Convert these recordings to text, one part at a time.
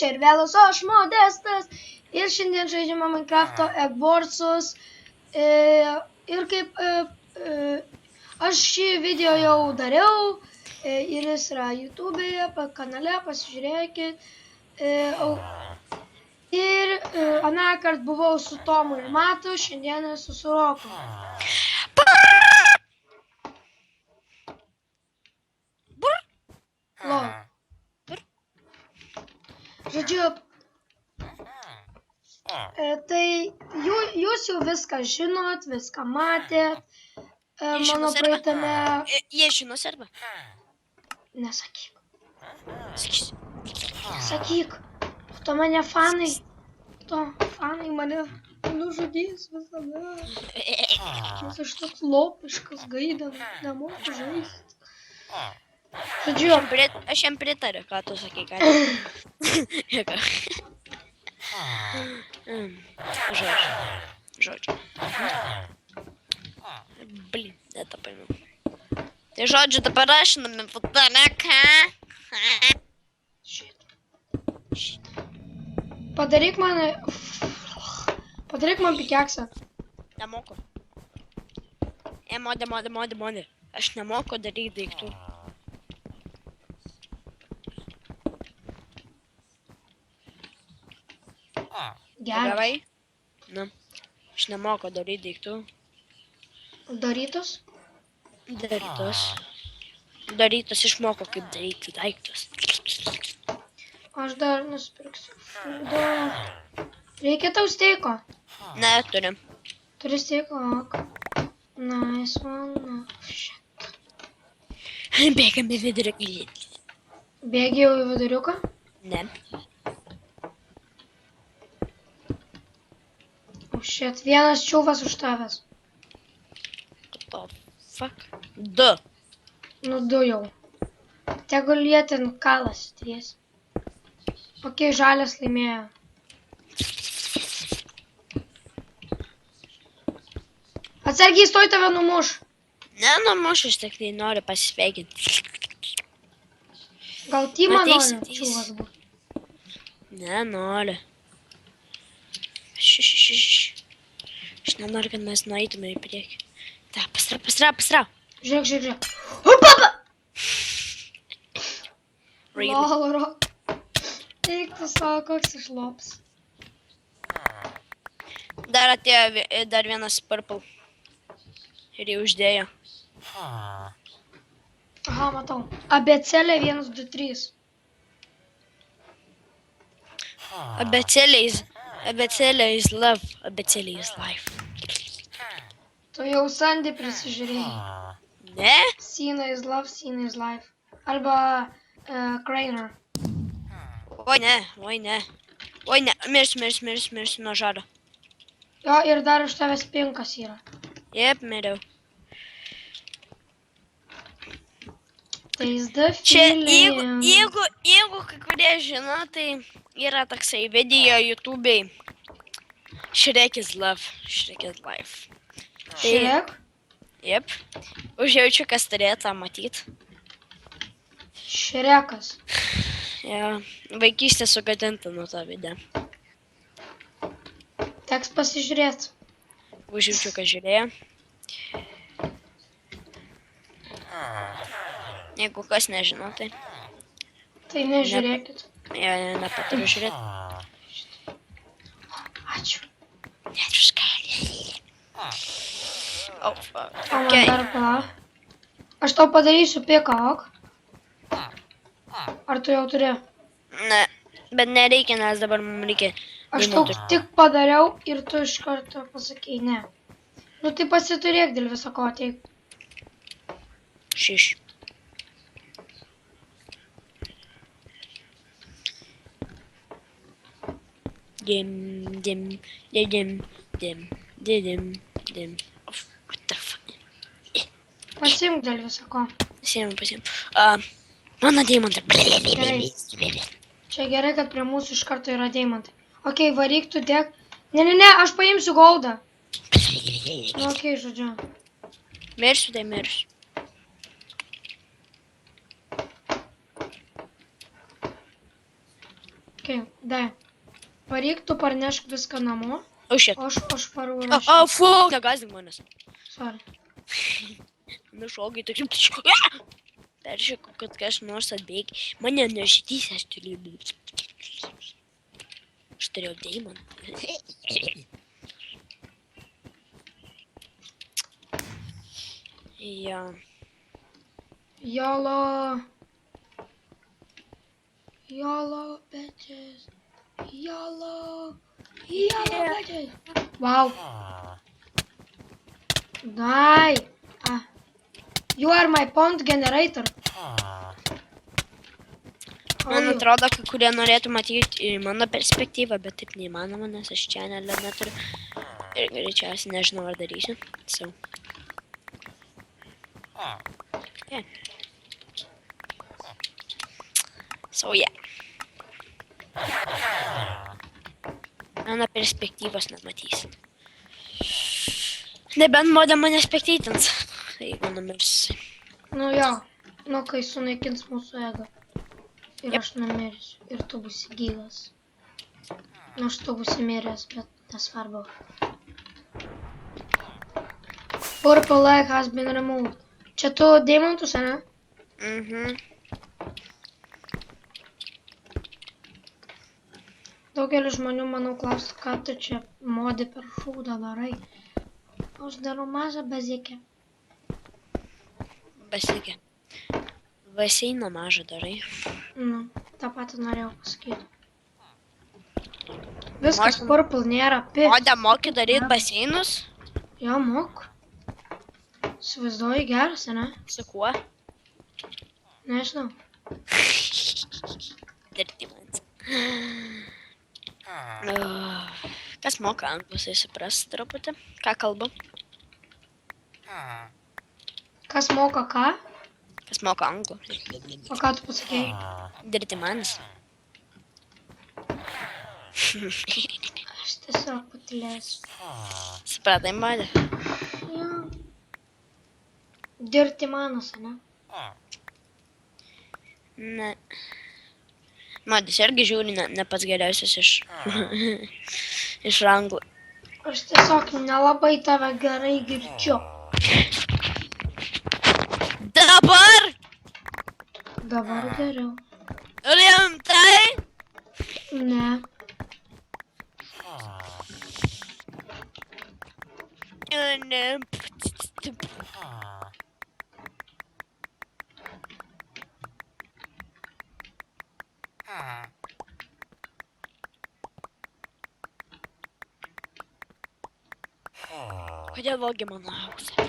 čia ir vėl esu aš Modestas ir šiandien žaidžiame Minecraft'o Eggwarsus ir kaip aš šį video jau dariau ir jis yra YouTube'e, kanale, pasižiūrėkit ir anąkart buvau su Tomu ir Matu, šiandien esu su Roku. Žodžiu, tai jūs jau viską žinot, viską matėt, mano praeitame... Jie žino serbą? Nesakyk. Sakysiu. Nesakyk. To mane fanai, mane nužudys visada. Nes aš toks lopiškas gaida, nemoku žaisti. Žodžiu, Aš jam pritariu, ką tu sakai, ką. Žodžiu. Blin, это пойму. Tai žodžiu, dabar aš fotograką. padaryk man pikeksą. Nemoku. Modė. Aš nemoku daryti daiktų. Gerai. Nu, aš nemoku daryti daiktų. Darytus? Darytus išmoko, kaip daryti daiktus. Aš dar nusipirksiu. Reikia tau steiko? Ne, turim. Turi steiko? Nice one. Shit. Bėgam į viduriuką. Bėgi jau į viduriuką? Ne. Oh shit, vienas čiūvas už tavęs. What the fuck? 2. Nu, 2 jau. Tegul jie ten kalasi ties. Ok, žalias laimėjo. Atsargiai, stoj, tave numuš. Ne, numuš, aš tik tai noriu pasisveikinti. Gal Tima Ateis, nori ateis. čiūvas būt? Ne, noriu. Aš nenoriu, kad mes nueitume į priekį. Ta, pasrau. Žiūrėk. Upapa! Really? Lolo. Eik tu savo, koks išlops. Dar atėjo dar vienas purple. Ir jį uždėjo. Aha, matau. Abėcėlė 1, 2, 3. Abėcėlė is love. Abėcėlė is life. Tu jau Sandy prisižiūrėjai. Ne? Sina is love, Sina is life. Arba Crainer. Oi ne. Mirsiu nuo žado. Jo, ir dar iš tavęs pinkas yra. Jep, miriau. Tai is the Čia, feeling. jeigu kai kurie žino, tai yra toksai video YouTube'ai. Shrek is love, Shrek is life. Shrek? Jep. Užjaučiu, kas turėjo tą matyt. Šrekas. Ja, vaikystė sugadinta nuo to video. Teks pasižiūrėti. Užjaučiu, kas žiūrėjo. Jeigu kas nežino, tai... Tai nežiūrėkit. Ja, nepaturiu žiūrėti. Ačiū. Netruškai. O man dar ką? Aš tau padarysiu piką, ok? Ar tu jau turi? Ne, bet nereikia, nes dabar mums reikia... Aš tau tik padariau ir tu iš karto pasakei ne. Nu tai pasiturėk dėl viso ko, ateik. 6. Dim. Oh, what the fuck? Pasimk dėl viso ko. Pasiėmiau. Mano deimantai. Gerai. Čia gerai, kad prie mūsų iš karto yra deimantai. Ok, varyk tu dėk. Ne, aš paimsiu goldą. Nu, ok, žodžiu. Mirsiu, tai mirsiu. Okay, dai. Varyk, tu parnešk viską namo, Oh shit. o aš parau Oh, rašyti. oh fuck. Negazink manęs. Sorry. Nušokai tokiu. Peršėku, kad kas nors atbėgi. Mane nužudys, aš turėjau deimantą. Ja. YOLO. YOLO, bitches. YOLO. YOLO, bitches. Wow. Dai. Ah. You are my pond generator. Man atrodo, kai kurie norėtų matyti mano perspektyvą, bet taip neįmanoma, nes aš čia neturiu. Ir greičiausiai nežinau, ar darysiu. So. Yeah. So, yeah. Mano perspektyvos nematysit. Nebent modė manęs pektitins, jeigu numirsi. Nu jo. Nu kai sunaikins mūsų ego. Ir aš numirsiu. Ir tu būsi gyvas. Nu aš tu būsi miręs, bet nesvarbu. Purple leg has been removed. Čia tu deimantus, ane? Mhm. Daugelis žmonių, manau, klausia, ką tu čia modį per šūdą darai. Aš darau mažą bazikę. Basikė. Baseiną mažą darai. Nu, tą patį norėjau pasakyti. Viskas purple nėra pit. Modė moki daryti baseinus? Jo, moku. Įsivaizduoji geras, ane? Su kuo? Nežinau. Dirtimas. Kas moka anglų, jisai supras truputį? Ką kalbu? Kas moka ką? Kas moka anglų? O ką tu pasakėjai? Dirtimanis. Aš tiesiog patilėsiu. Supratai, modė? Jo. Dirtimanas, ane? Ne. Modis irgi žiūri ne pats geriausias iš anglų. Aš tiesiog nelabai tave gerai girdžiu. Dabar! Dabar geriau. Rimtai? Ne. Ne. Kodėl vogi mano auksą?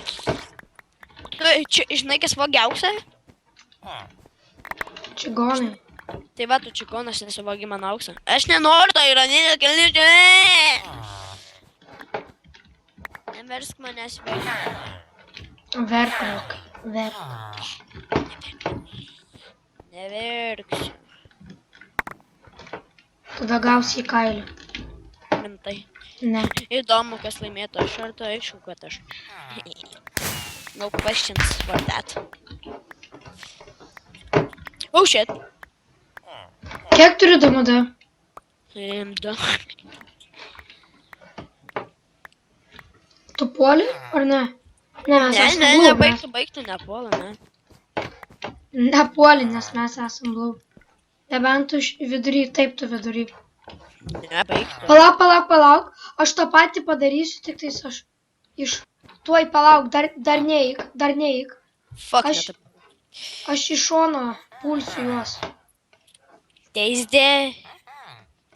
Tu žinai, kas vogi auksą? Čigonai. Tai va, tu čigonas nesuvogi mano auksą. Aš nenoriu, tai yra nekelnių. Neversk manęs verkti. Verk. Verk. Neverksiu. Tada gausi į kailį. Rimtai. Ne. Įdomu, kas laimėtų. Aš ar to aišku, kad aš. No questions for that. Oh shit. Kiek turi DMD? 2. Tu puoli ar ne? Ne, mes esam blue. Baigtų nepuola, ne. Nepuoli, nes mes esam blue. Nebent tu vidury, taip tu vidury. Ne, baigtų. Palauk. Aš tą patį padarysiu, tik tais aš iš... Tuoj palauk, dar neik. Fuck, Aš iš šono pulsiu juos. Teisdė.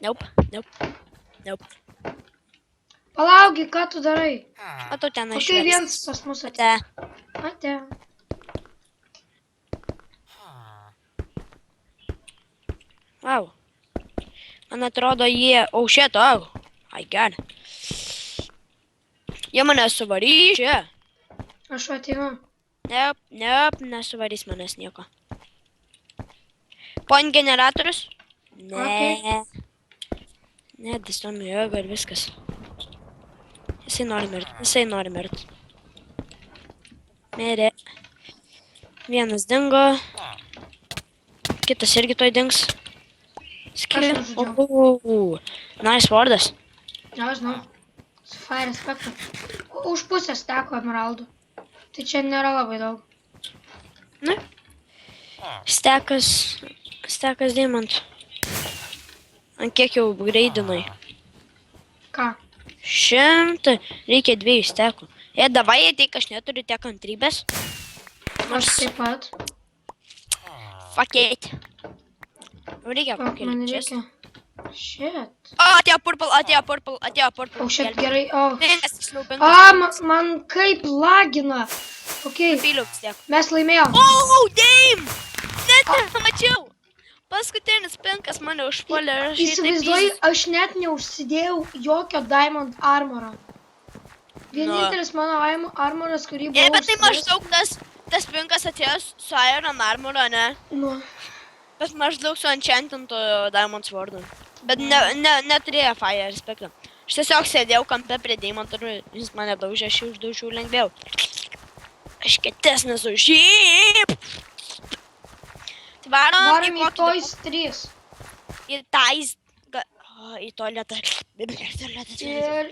Nope. Palauki, ką tu darai? O tu ten O tai viens pas mus atėjo. Atėjo. Wow. Man atrodo jie... Oh shit, oh. I got it. Jie mane suvarys čia. Aš ateinu. Nesuvarys manęs nieko. Point generatorius? Ne. Okay. Ne, distom jėga ir viskas. Jisai nori mirti. Mirė. Vienas dingo. Kitas irgi toj dings. Skill. nužudžiau? Nice vardas. Nežinau. Su Fire Spectre. Už pusės teko emeraldų. Tai čia nėra labai daug. Ne? Stekas deimantų. Ant kiek jau greidinai? Ką? 100. Reikia 2 stekų. Davai ateik, aš neturiu tiek kantrybės. Aš taip pat. Fuck it. Reikia Man pakeliu čia. reikia. Shit. Atėjo purple. O, shit, gerai. O, Penkas, tiksliau, A, penkas. man kaip lagina. Ok, Pyliuk stiek. mes laimėjom. Oh, damn! Net nemačiau. Paskutinis penkas mane užpuolė. Ir aš jį taip Įsivaizduoju, aš net neužsidėjau jokio diamond armoro. Vienintelis mano armoras, kurį buvau... Bet tai maždaug tas pinkas atėjo su Iron Armoro, ne? Nu, Bet maždaug su enchantintu Diamond Swordu. Bet neturėjo Fire Spectre. Aš tiesiog sėdėjau kampe prie Diamond ir jis mane daužė, aš jį uždaužiau lengviau. Aš kietesnis už jį. Tai varom varom į Toys 3. į tais... Į tualetą.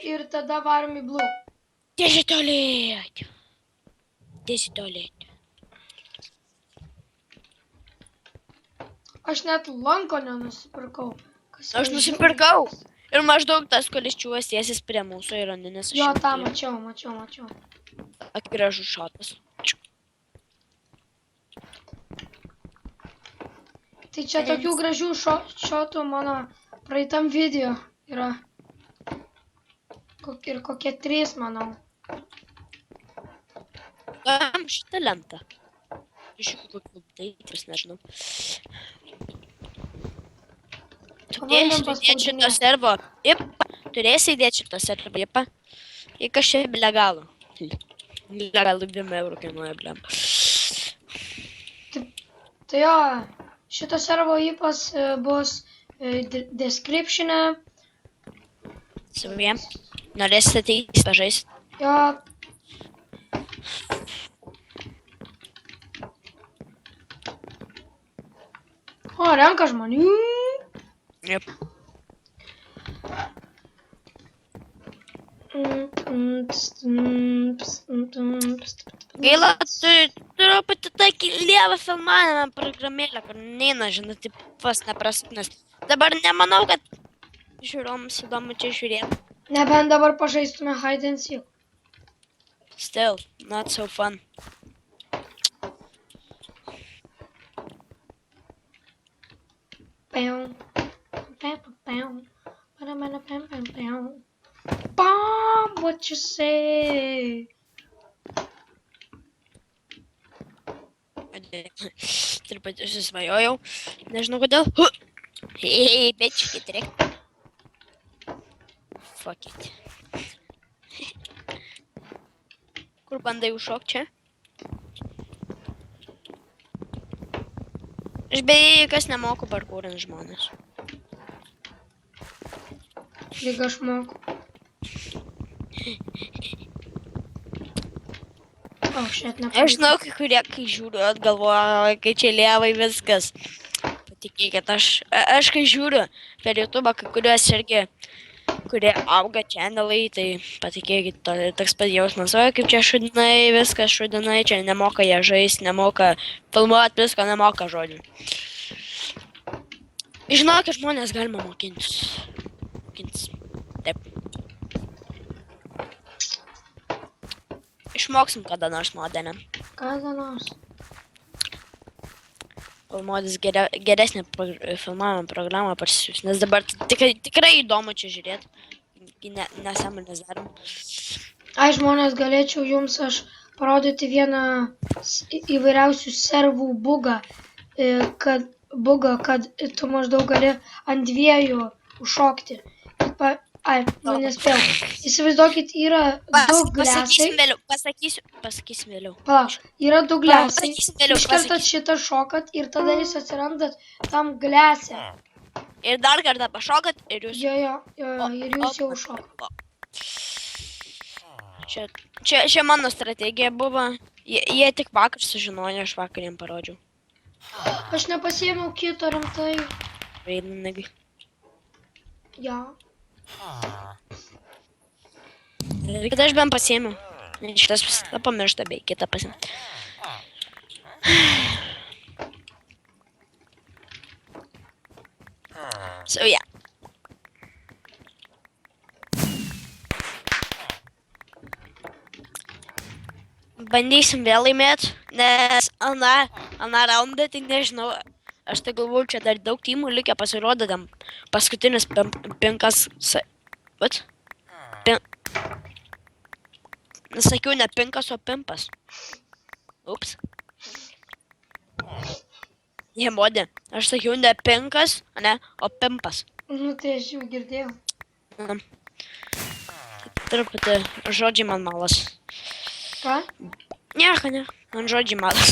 Ir tada varom į Blue. Dėsi tualetą. Aš net lanko nenusipirkau. Aš nusipirkau. Ir maždaug tas, kuris čiūvas tiesis prie mūsų ironinis. Jo, tą mačiau. Gražus šotas. Tai čia tokių gražių šotų mano praeitam video yra. Ir kokie 3, manau. Kam šitą lentą? Iš jų kokių daitis, nežinau. Turėsi įdėti šito servo. Turėsi įdėti šito servo. Į kažkaip legalų. Legalų 2 eurų kainuoja, blem. Tai jo, šito servo įpas bus description'e. Saviem. Norėsite ateiti pažaisti? Jo. O, renka žmonių. Jep. Gaila, turiu pati tokį lievą filmavimą programėlę, kur neina, žinai, taip vos neprasuknas. Dabar nemanau, kad žiūrovams įdomu čia žiūrėti. Nebent dabar pažaistume hide and seek. Still, not so fun. Bob, what you say? Truputį susvajojau, nežinau kodėl. Hei, bitch, kitrek. Fuck it. Kur bandai užšok čia? Aš beje, kas nemoku parkūrint žmonės. Lyg aš moku. O, šit nepavyko. Aš žinau, kai kurie, kai žiūriu, galvoju, kai čia lievai viskas. Patikėkit, aš kai žiūriu per YouTube, kai kuriuos irgi, kurie auga channelai, tai patikėkit, toks pat jausmas, o kaip čia šudinai, viskas šudinai, čia nemoka jie žaisti, nemoka filmuoti, visko nemoka žodžių. Žinokit, žmonės galima mokintis. Taip. Išmoksim kada nors modelį. Kada nors. Modis geresnę filmavimo programą parsisiūs, nes dabar tikrai įdomu čia žiūrėti. Nesąmonės darom. Ai, žmonės, galėčiau jums aš parodyti vieną įvairiausių servų bugą, kad tu maždaug gali ant 2 užšokti. Ai, nespėjau. Įsivaizduokit, yra 2 glesai. Pasakysiu vėliau. Palauk, yra 2 glesai. Pasakysiu vėliau, Iškartat šitą šokat ir tada jūs atsirandat tam glesę. Ir dar kartą pašokat ir jūs... Jo, ir jūs jau šokat. Čia mano strategija buvo. Jie tik vakar sužinojo, aš vakar jiem parodžiau. Aš nepasiėmiau kito rimtai. Vaidinagi. Jo. Kada aš bent pasiėmiau. Šitas visada pamiršta, bei kitą pasiėmiau. So, yeah. Bandysim vėl laimėti, nes aną raundą, tai nežinau, aš tai galvoju, čia dar daug teamų likę pasirodo, tam paskutinis pinkas, what? Sakiau ne pinkas, o pimpas. Ups. Jie modė, aš sakiau ne pinkas, ne, o pimpas. Nu, tai aš jau girdėjau. Truputį žodžiai man malas. Ką? Ne, man žodžiai malas.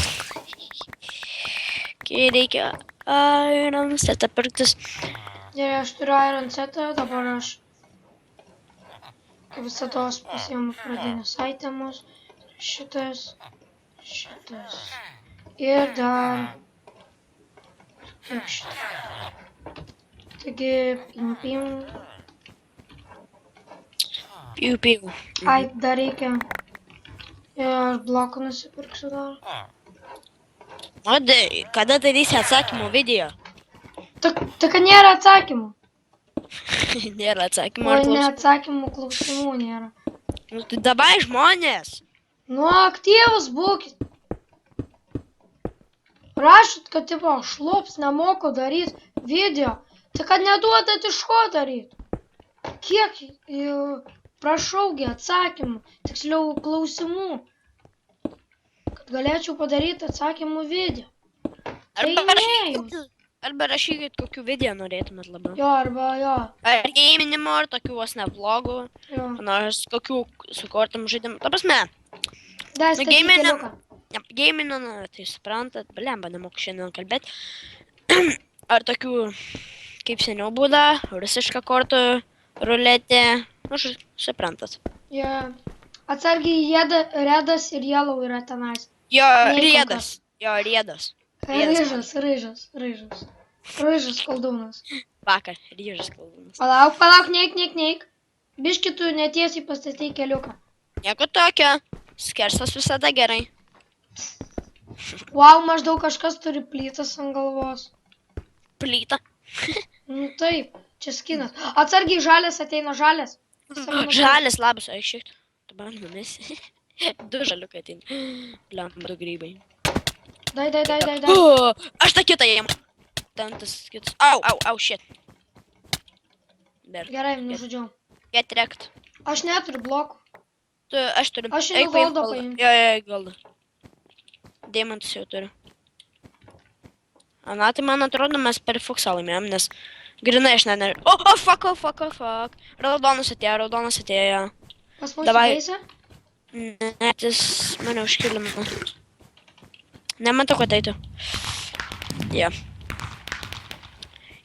Kai reikia Iron setą pirktis. Gerai, aš turiu Iron setą, dabar aš kaip visados pasiimu pradinius itemus. Šitas. Ir dar tiek šitą. Taigi, pim. Piu. Ai, dar reikia. Ir aš bloką nusipirksiu dar. O, kada darysi atsakymų video? Tak nėra atsakymų. Nėra atsakymų Oi, ar ne klausimų. atsakymų, klausimų nėra. Nu, tai davai žmonės. Nu, aktyvus būkit. Rašot, kad tipo šlups nemoku daryti video. Tai kad neduodat iš ko daryti. Kiek, prašaugi atsakymų, tiksliau klausimų. Kad galėčiau padaryti atsakymų video. Arba rašykit, kokių video norėtumėt labiau. Jo, arba jo. Ar gaminimo, ar tokių vos ne vlogų. Jo. Nors kokių sukurtam žaidimų. Ta prasme, Dai, Nu, statyk gaminam. keliuką. Gamino, tai suprantat, blemba, nemoku šiandien kalbėti. Ar tokių, kaip seniau būda, rusiška kortų, ruletė, nu, suprantat. Jo. Atsargiai redas ir yellow yra tenais. Jo, Nei riedas. Jo, riedas. Ryžas koldūnas. Vakar, ryžas kalbūnas. Palauk, neik. Biški tu netiesiai pastatai keliuką. Nieko tokio. Skersas visada gerai. Wow, maždaug kažkas turi plytas ant galvos. Plyta. Nu taip, čia skinas. Atsargiai žalės ateina žalės. Žalis labas, ai šiek. Dabar numesi. Du žaliukai ateina. Blemba, du grybai. Dai. Aš tą kitą jėm. Ten tas kitas. Au, shit. Gerai, nužudžiau. Get wrecked. Aš neturiu blokų. Aš turiu. Aš Eik einu paimk goldą goldą. paimti. Jo, goldą. Deimantus jau turiu. Na, tai man atrodo, mes per fuksą laimėjom, nes grinai aš nenoriu. Fuck. Raudonas atėjo. Pas mus Davai. įteisė? Ne, jis mane užkilino. Nematau, kad eitų. Jo.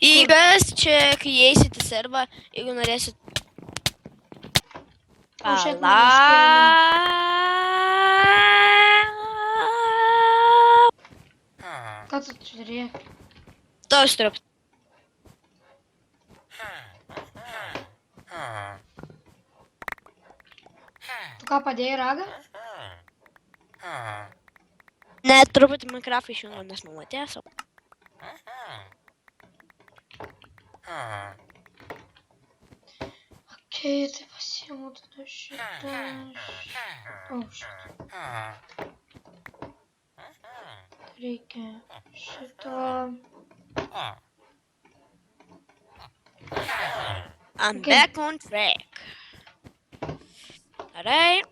Įgas čia, kai įeisit į servą, jeigu norėsit... O, šiaip mane Ką tu turi? Tos trup. Tu ką padėjai ragą? Ne, truputį Minecraft išjungiau, nes mama tiesa. Okei, tai pasiimu tada šitą. O, šitą. Reikia šito. I'm Okay. back on track. Gerai.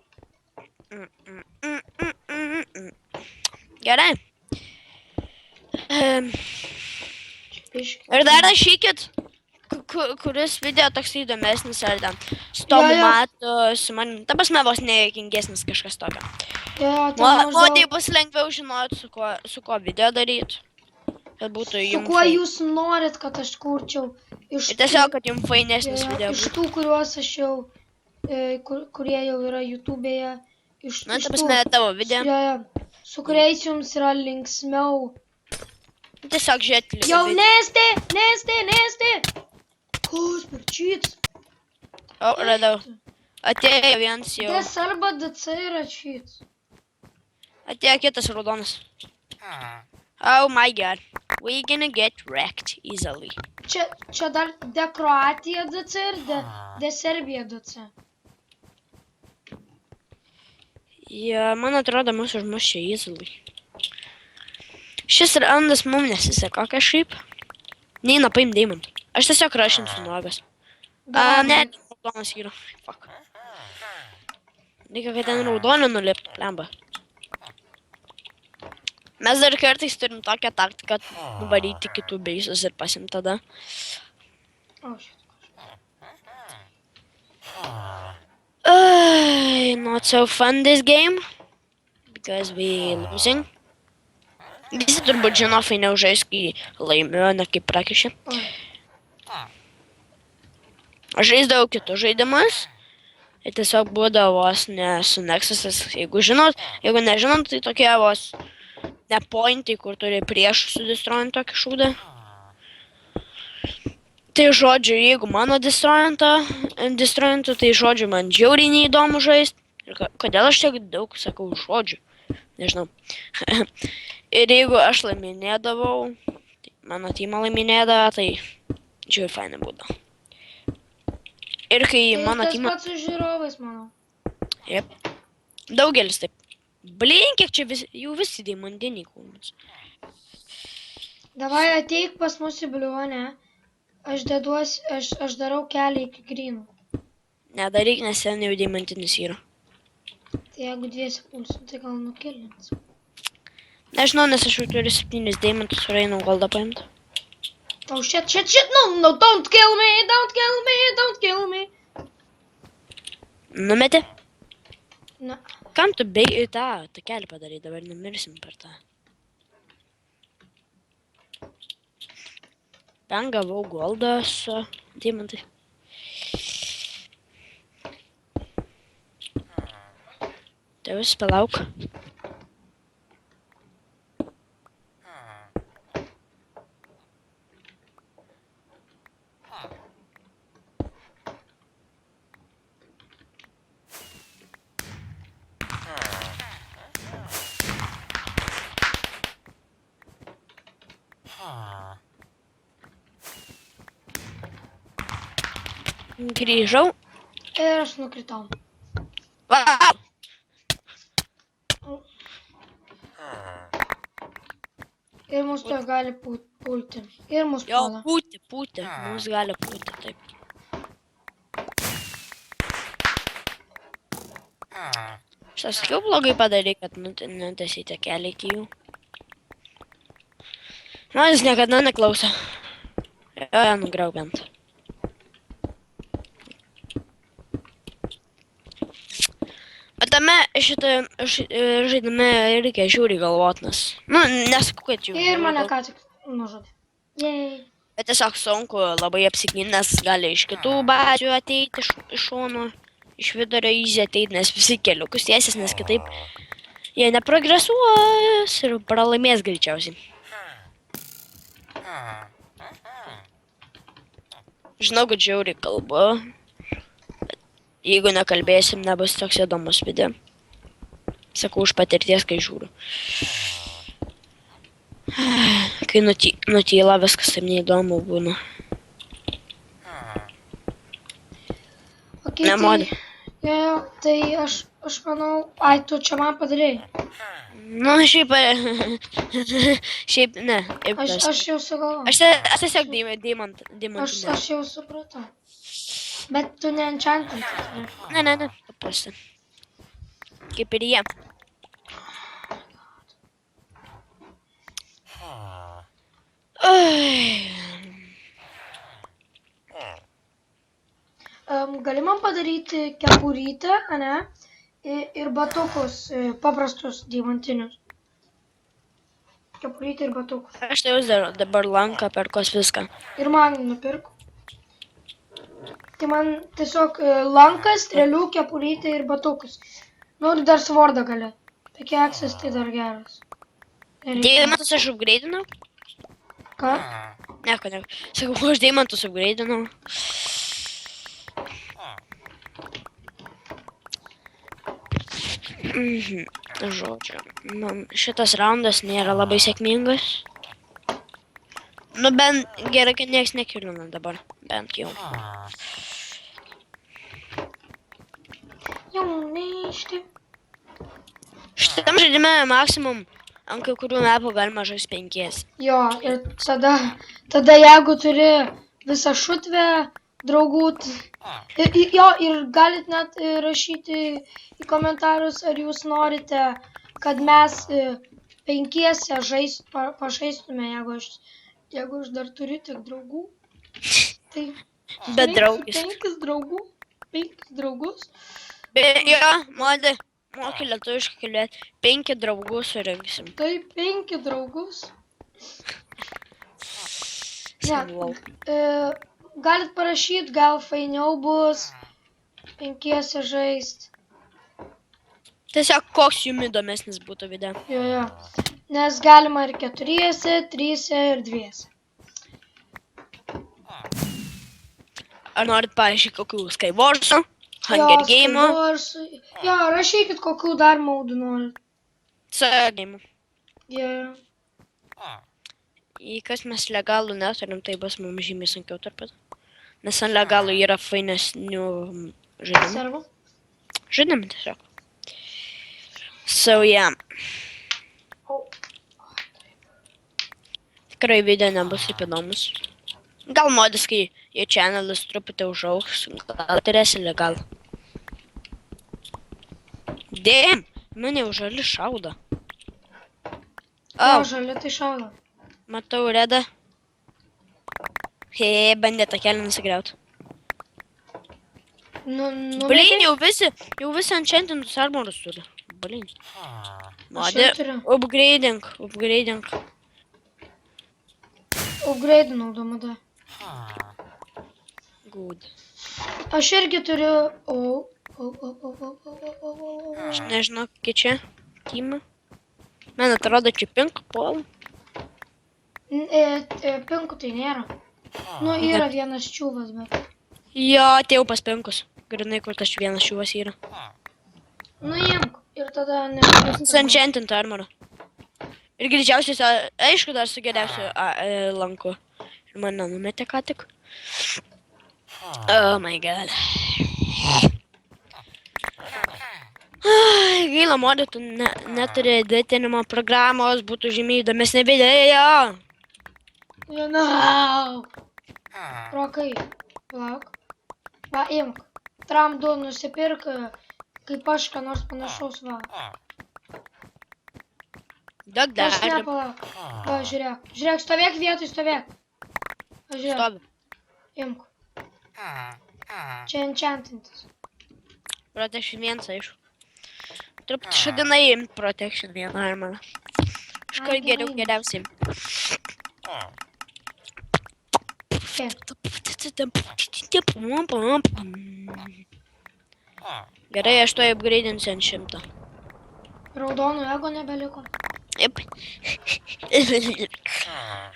Gerai. Biškį. Ir dar rašykit, kuris video toks įdomesnis ar ten. Su Tomu Jo. Matu, su manim. Ta prasme, vos nejuokingesnis kažkas tokio. Jo, O tai tai bus lengviau žinoti, su kuo video daryti. Kad būtų Su jums. kuo jūs norit, kad aš kurčiau? Ir tiesiog, kad jums fainesnis Jo, video iš būtų. tų, kuriuos aš jau, kurie jau yra YouTube'e. Na, ta prasme, tavo video. Jo, su kuriais jums yra linksmiau Tiesiog žiūrėti. Jau nesti! Kas per cheats? O, radau. Atėjo vienas jau. DS arba DC yra cheats. Atėjo kitas raudonas. Oh my god. We're gonna get wrecked easily. Čia dar de Kroatija DC ir de Serbija DC. Ja, man atrodo, mus užmušė easily. Šis raundas mum nesiseka kažkaip. Neina paim deimantų. Aš tiesiog rašinsiu nuogas. Ne, raudonas yra. Fuck. Reikia, kad ten raudonį nuliptų, lemba. Mes dar kartais turim tokią taktiką nuvaryti kitų beisus ir pasim tada. Oh, shit. Not so fun this game. Because we losing. Visi turbūt žino, fainiau žais, kai laimiu, ne kaip prakišė. Aš žaisdavau kitus žaidimus. Ir tiesiog būdavo vos ne su Nexusas. Jeigu žinot, jeigu nežinot, tai tokie vos ne pointai, kur turi priešų sudistrojant tokį šūdą. Tai žodžiu, jeigu mano distrojintų, tai žodžiu, man žiauriai neįdomu žaisti. Ir kodėl aš tiek daug sakau žodžių? Nežinau. Ir jeigu aš laiminėdavau, tai mano teamą laiminėdavo, tai žiauriai fainai būdavo. Ir kai mano Tas teamą... pats su žiūrovais, manau. Jep. Daugelis taip. Blin, kiek čia jau visi deimantiniai kūnus. Davai ateik pas mus į bliuonę. Aš darau kelią iki grynų. Nedaryk, nes ten jau deimantinis yra. Tai jeigu dviesi pulsim, tai gal nukilins. Nežinau, nes aš jau turiu 7 deimantus ir einu goldą paimti. Oh shit, no, don't kill me. Numetė? Na, Kam tu tą kelią padarai, dabar numirsim per tą. Ten gavau goldą su deimantai. Tai vis palauk. Grįžau. ir aš nukritau. Wow. Ir mus to gali pulti. Ir mus Jo, puola. pūti. Mums gali pūti, taip. Aš sakiau blogai padarai, kad nutesite kelią iki jų. Man jis niekada neklauso. Jo, nugriau bent. Bet tame žaidime reikia žiūri galvot, nes... Nu, nesakau, kad jau... Ir mane ką tik nužudė. Jei. Bet tiesiog sunku labai apsiginti, nes gali iš kitų bazių ateiti iš šono, iš vidurio easy ateiti, nes visi keliukus tiesis, nes kitaip jie neprogresuos ir pralaimės greičiausiai. Žinau, kad žiauriai kalbu, bet jeigu nekalbėsim, nebus toks įdomus video. Sakau, už patirties, kai žiūriu. Kai nutyla, viskas taip neįdomu būna. Okay, Nemodi. Jo, tai aš manau, ai, tu čia man padarėjai. Nu, šiaip... Šiaip, ne. Aš jau sugalvojau. Aš tiesiog deimantinę. Aš jau supratau. Bet tu neenchantinti. Ne, paprasta. Kaip ir jie. Gali man padaryti kepurytę, ane? Ir batukus, paprastus diamantinius. Kepurytę ir batukus. Aš tai darau dabar lanką, perkos viską. Ir man nupirku. Tai man tiesiog lankas, strėlių, kepurytę ir batukus. Nu ir dar svordą gali. Pikeksas tai dar geras. Deimantus aš upgraidinau. Ką? Nieko. Sakau, aš deimantus upgrade'inau. Žodžiu, šitas raundas nėra labai sėkmingas. Nu, bent gerai, kad nieks nekilina dabar. Bent jau. Jaunystė. Šitam žaidime maksimum ant kai kurių mapų galima žaisti 5. Jo, ir tada jeigu turi visą šutvę draugų, jo, ir galit net rašyti į komentarus, ar jūs norite, kad mes 5 pažaistume, jeigu aš dar turiu tik draugų. Tai Bet draugis. 5 draugus. Jo, moki lietuviškai kalbėti. 5 draugų surinksim. Tai 5 draugus. Senvau. Galit parašyti, gal fainiau bus 5 žaist. Tiesiog koks jums įdomesnis būtų video. Jo. Nes galima ir 4, 3 ir 2. Ar norit, pavyzdžiui, kokių Skywars'ų, Hunger Game'ų, Jo, rašykit, kokių dar maudų norit. Game'ų. Jo. Į kas mes legalų neturim, tai bus mums žymiai sunkiau tarpat. Nes ant legalų yra fainesnių žaidimų. Servo? Žaidimų tiesiog. So, yeah. Tikrai video nebus taip įdomus. Gal modis, kai jų channelis truputį užaugs, gal turėsi legalą. Damn, mane jau žali šaudo. Jo, žali tai šaudo. Matau redą. Hei, bandė tą kelią nusigriauti. Blin, jau visi enchantintus armorus turi. Blin. Modė, upgrading. Upgradinau, domada. Good. Aš irgi turiu... Aš nežinau, kokie čia teamą. Man atrodo, čia pink puol. Pinkų tai nėra. Nu, yra vienas čiūvas, bet... Jo, atėjau pas pinkus. Grinai, kur tas vienas čiūvas yra. Nu, imk. Ir tada... Su enchantintu armoru. Ir greičiausiai, aišku, dar su geriausiu lanku. Ir mane numetė ką tik. Oh my god. Gaila, modė, tu neturi editinimo programos, būtų žymiai įdomesnė video. Vienau. Rokai, lauk. Va, imk. Tram 2 nusipirk, kaip aš, ką nors panašaus, va. Daug dar. Aš nepalauk. Va, žiūrėk. Žiūrėk, stovėk vietoj, stovėk. Va, žiūrėk. Stovi. Imk. Čia enchantintas. Protection 1, aišku. Truputį šadinai imt Protection 1 armorą. Kažkur geriausiai. Gerai, aš to upgrade'insiu ant 100. Raudonų ego nebeliko. Jep.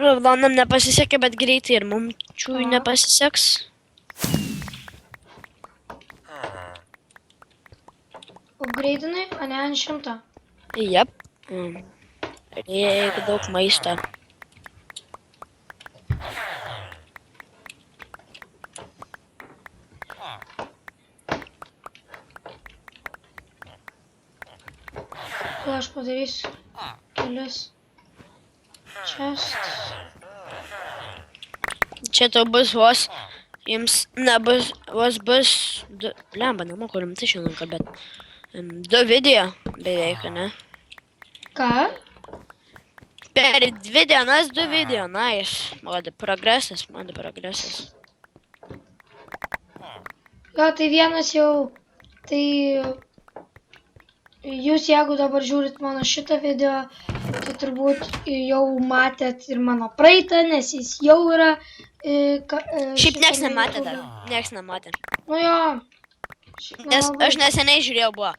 Raudonam nepasisekė, bet greitai ir mums čiūjų nepasiseks. Upgrade'inai, a ne ant 100. Jep. Reikia daug maisto. Tai aš padarysiu kelis chests. Čia tau bus vos, jums nebus, vos bus, lemba, nemoku rimtai šiandien kalbėti. 2 video beveik, ne? Ką? Per 2 dienas 2 video, nice. Mano progresas. Jo, tai vienas jau, tai jūs jeigu dabar žiūrit mano šitą video, tai turbūt jau matėt ir mano praeitą, nes jis jau yra... Šiaip nieks nematė dar, nieks nematė. Nu jo. Nes aš neseniai žiūrėjau, buvo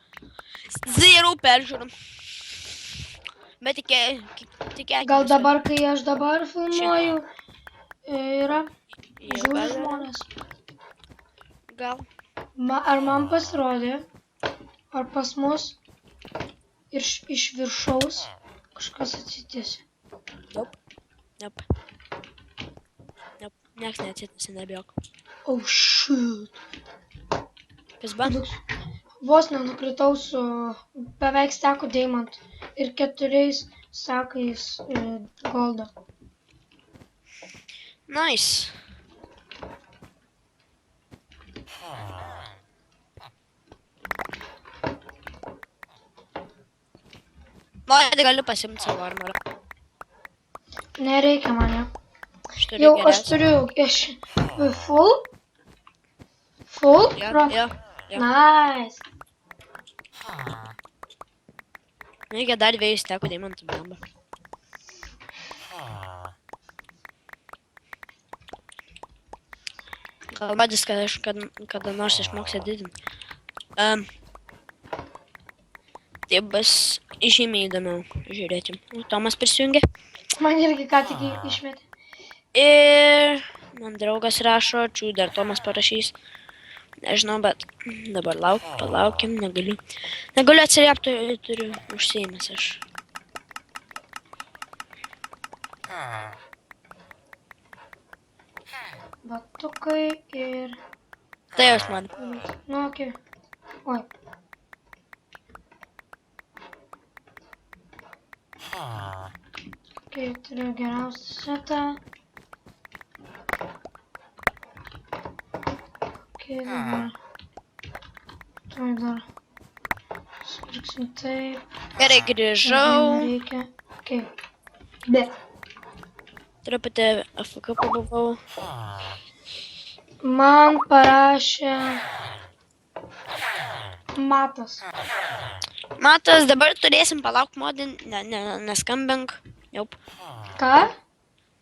0 peržiūrų. Bet tikėkime. Gal dabar, kai aš dabar filmuoju, yra Jau žiūri gal yra. žmonės. Gal. Ar man pasirodė, ar pas mus iš viršaus kažkas atsitėsi. Nope. Nieks neatsitisi, nebijok. Oh shit. Kas bando? Vos nenukritau su beveik steku deimantų ir 4 stakais goldo. Nice. Nori, galiu pasimti savo armorą. Nereikia mane. Aš turiu Jau aš geriausią. turiu full? Full? Jo. Nice. Reikia dar 2 stekų deimantų bamba. Gal badis, kad aš kada nors išmoksiu didinti. Tai bus žymiai įdomiau žiūrėti. Tomas prisijungė. Man irgi ką tik išmetė. Ir man draugas rašo, dar Tomas parašys. Nežinau, bet dabar palaukim, negaliu. Negaliu atsiliepti, turiu užsiėmęs aš. Batukai ir... Tai jūs man. Nu, okei. Oi. Okei, turiu geriausią setą. Okei, dabar. Tuoj dar. Supirksim taip. Gerai, grįžau. Reikia. Okei. Bet. Truputį AFK pabuvau. Man parašė Matas. Matas, dabar turėsim palaukti modin, neskambink. Jaup. Ką?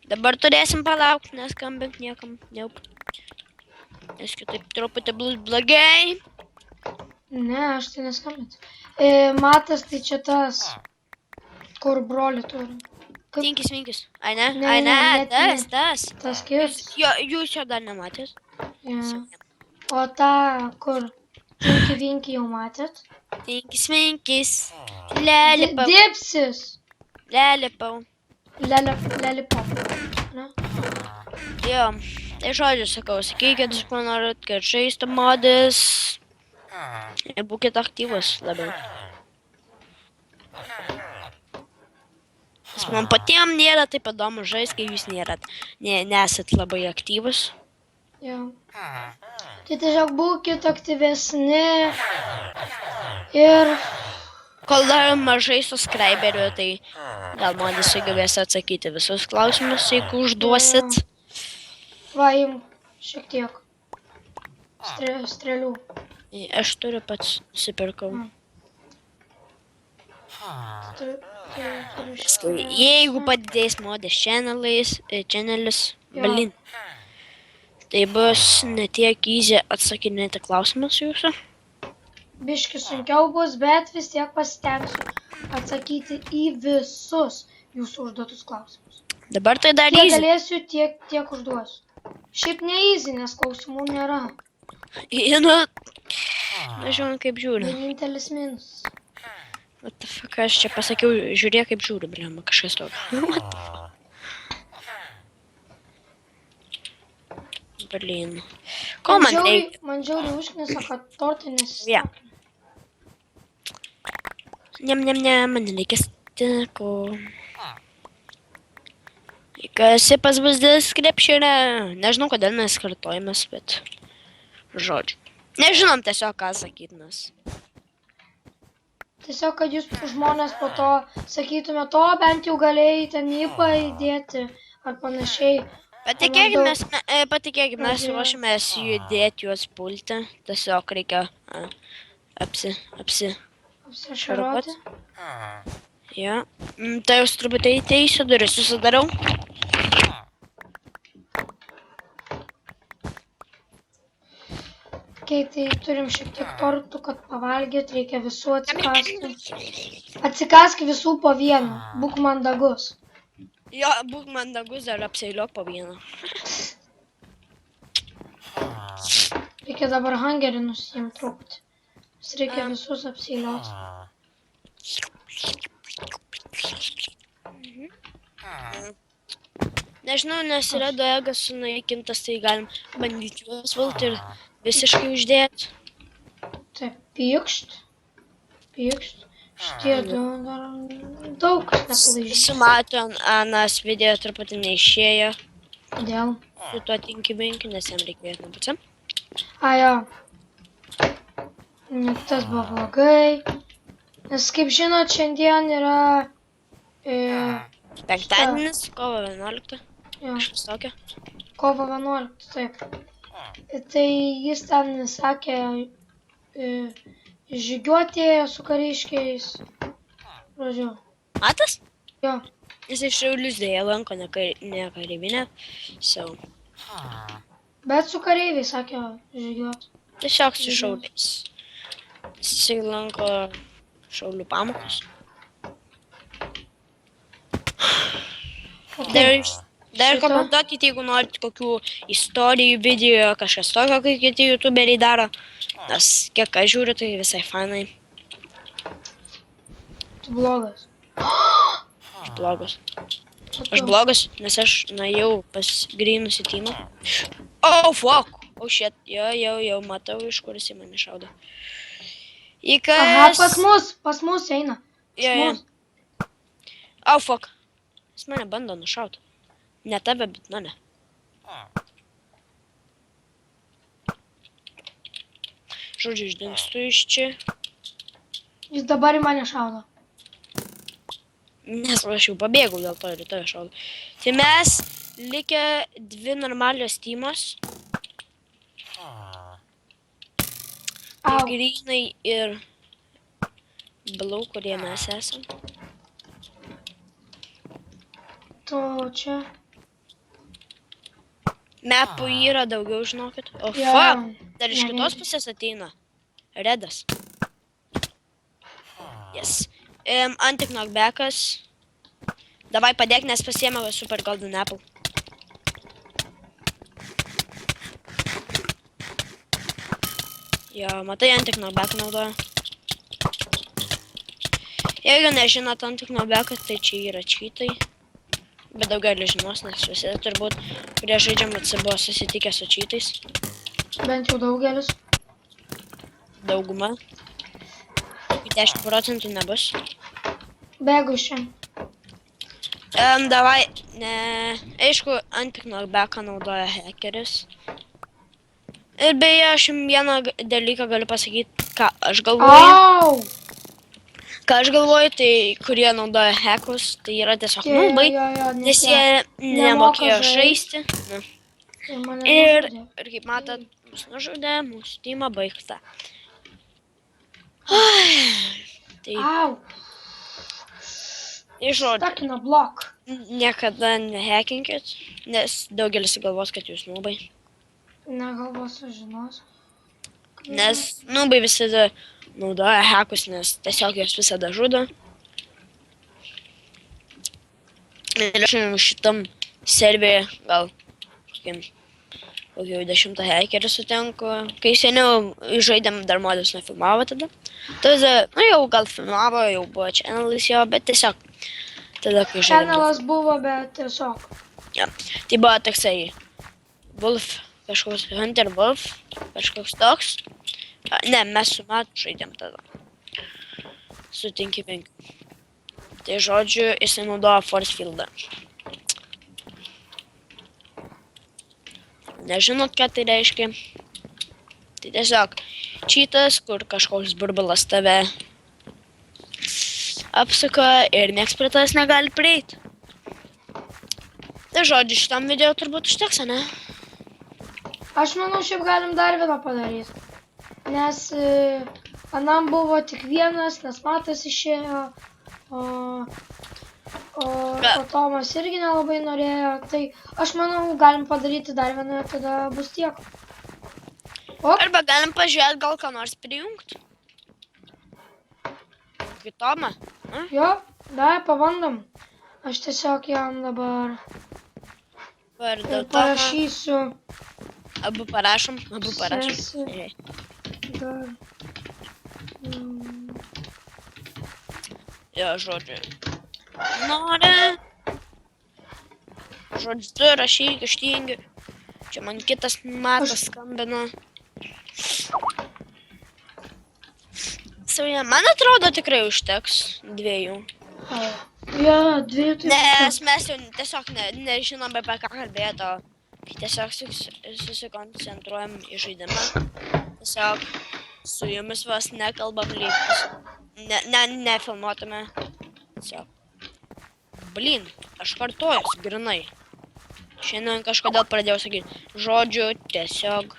Dabar turėsim palaukti, neskambink niekam. Jaup. Nes kitaip truputį bus blogai. Ne, aš tai neskambinsiu. Matas tai čia tas, kur brolį turi. Tinkis. Ai ne, net ne. tas. Tas kirs. Jo, jūs jo dar nematėt. Ja. O tą, kur vinki jau matėt? Tinkis. Lelipau. Dipsis. Lelipau. Lelipau. Ne? Jo, tai žodžiu sakau, sakykit, ko norit, kad žaistų modis. Ir būkit aktyvus labiau. Nes man patiem nėra taip įdomu žaisti, kai jūs nesat labai aktyvus. Jo. Tai tiesiog būkit aktyvesni ir... Kol dar mažai subscriberių, tai gal modis sugebės atsakyti visus klausimus, jeigu užduosit. Va, imk šiek tiek strėlių. Aš turiu pats nusipirkau. Jeigu padidės modės channelis, blin. Tai bus ne tiek easy atsakinėti klausimus jūsų. Biški sunkiau bus, bet vis tiek pasitengsiu atsakyti į visus jūsų užduotus klausimus. Dabar tai dar Kiek easy. galėsiu, tiek užduosiu. Šiaip ne easy, nes klausimų nėra. Nu, nežinau kaip žiūri. Vienintelis minusas. What the fuck, aš čia pasakiau, žiūrėk kaip žiūri, blema, kažkas tokio. What the fuck. Blin. Ko man reikia? Man žiauriai užknisa, kad tortai nesisakė. Ja. Man reikia stiko. Kas bus description'e. Nežinau, kodėl mes kartojamės, bet... Žodžiu. Nežinom tiesiog, ką sakytinas. Tiesiog, kad jūs žmonės po to sakytume to, bent jau galėjai ten įpą įdėti ar panašiai. Patikėkime, mes ruošiamės judėti juos pulti. Tiesiog reikia apsišaroti. Ja. Tai jūs truputį įteisiu, duris susidarau. Okei, tai turim šiek tiek tortų, kad pavalgyt, reikia visų atsikasti. Atsikask visų po vieną, būk mandagus. Jo, būk mandagus, dar apseiliok po vieną. Reikia dabar hangerį nusiimt truputį. Nes reikia visus apseiliot. Nežinau, nes yra doegas sunaikintas, tai galim bandyti juos valti ir visiškai uždėti. Taip, pykšt. Pykšt. Šitie du dar daug kas nepalaižys. Sumato, anas video truputį neišėjo. Kodėl? Su tuo tinkiminkiu, nes jam reikėjo napucam. Jo. Tas buvo blogai. Nes kaip žinot, šiandien yra... Penktadienis, kovo 11. Jo, Kažkas tokio. kovo 11, taip. Tai jis ten sakė žygiuoti su kariškiais. Žodžiu. Matas? Jo. Jis iš Šiaulius dėja lanko, ne kareivinę. So. Bet su kareiviais sakė žygiuoti. Tiesiog su šauliais. Jisai lanko šaulių pamokas. Dar komentuokite, jeigu norit kokių istorijų, video, kažkas tokio, kai kiti youtuberiai daro. Nes kiek aš žiūriu, tai visai fanai. Tu blogas. Aš blogas. Aš blogas, nes aš nuėjau pas grynus į teamą. Oh, fuck! Oh, shit. Jau matau, iš kur jis į mane šaudo. Aha, pas mus eina. Jo. Oh, fuck. Jis mane bando nušauti. Ne tave, bet mane. Žodžiu, išdingstu iš čia. Jis dabar į mane šaudo. Nes aš jau pabėgau, dėl to ir į tave šaudo. Tai mes likę dvi normalios teamos. Grynai ir blau, kurie mes esam. Tu čia. Mepų yra daugiau, žinokit. O fuck, dar iš kitos pusės ateina. Redas. Yes. Anti-knockbackas. Davai padėk, nes pasiėmė super golden apple. Jo, matai, anti-knockback naudoja. Jeigu nežinot anti-knockbacką, tai čia yra cheatai. Bet daugelis žinos, nes visi turbūt, kurie žaidžiam AC buvo susitikę su cheatais. Bent jau daugelis. Dauguma. 10% nebus. Bėgu šiandien. Davai, ne, aišku, anti-knockbacką naudoja hackeris. Ir beje, aš jums vieną dalyką galiu pasakyti, ką aš galvoju. Au! Ką aš galvoju, tai kurie naudoja hackus, tai yra tiesiog nubai, nes jie nemokėjo žaisti. Ir kaip matot, mus nužudė, mūsų teama baigta. Au! Žodžiu, Stakina blok. niekada nehackinkit, nes daugelis galvos, kad jūs nubai. Negalvosiu, žinos. Nes nubai visada naudoja hackus, nes tiesiog jos visada žudo. Ir aš šitam serverį gal kokį 10 hackerį sutinku. Kai seniau žaidėm, dar modus nefilmavo tada. Tada, jau gal filmavo, jau buvo channelis jo, bet tiesiog tada, kai žaidėm. Channelas buvo, bet tiesiog. Ja. Tai buvo toksai Wolf, kažkoks Hunter Wolf, kažkoks toks. Ne, mes su Matu žaidėm tada. Su 5. Tai žodžiu, jisai naudojo force fieldą. Nežinot, ką tai reiškia. Tai tiesiog cheatas, kur kažkoks burbulas tave apsuka ir nieks prie tavęs negali prieiti. Tai žodžiu, šitam video turbūt užteks, ne? Aš manau, šiaip galim dar vieną padaryti. Nes anam buvo tik vienas, nes Matas išėjo, o Tomas irgi nelabai norėjo. Tai aš manau, galim padaryti dar vieną, tada bus tiek. O O, Arba galim pažiūrėti, gal ką nors prijungti. Kitomą. jo, dar pabandom. Aš tiesiog jam dabar Vardu Tomą. parašysiu. Abu parašom. Sesi. Gerai. Dar. Jo, žodžiu. Nori. Žodžiu, tu rašyk, ištingi. Čia man kitas matas skambino. Sauja, man atrodo tikrai užteks 2. Jo, 2 tai. Nes mes jau tiesiog nežinom apie ką kalbėti, o tiesiog susikoncentruojam į žaidimą. Tiesiog su jumis vos nekalbam lygus. Nefilmuotume. Tiesiog. Blin, aš kartuojuosi grinai. Šiandien kažkodėl pradėjau sakyti, žodžiu, tiesiog.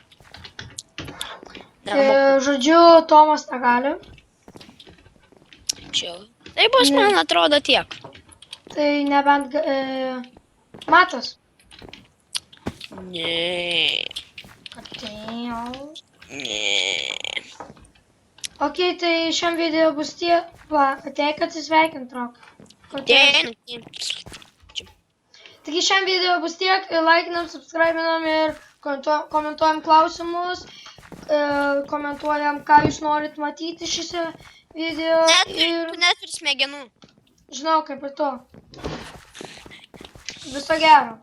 Žodžiu, Tomas negali. Čia. Tai bus, man atrodo, tiek. Tai nebent Matas. Ne. Atėjau. Ne. Ok, tai šiam video bus tiek. Va, ateik atsisveikint, Rok. Taigi šiam video bus tiek. Laikinam, subscribinam ir komentuojam klausimus. Komentuojam, ką jūs norit matyti šiose video. Net ir smegenų. Žinau, kaip ir to. Viso gero.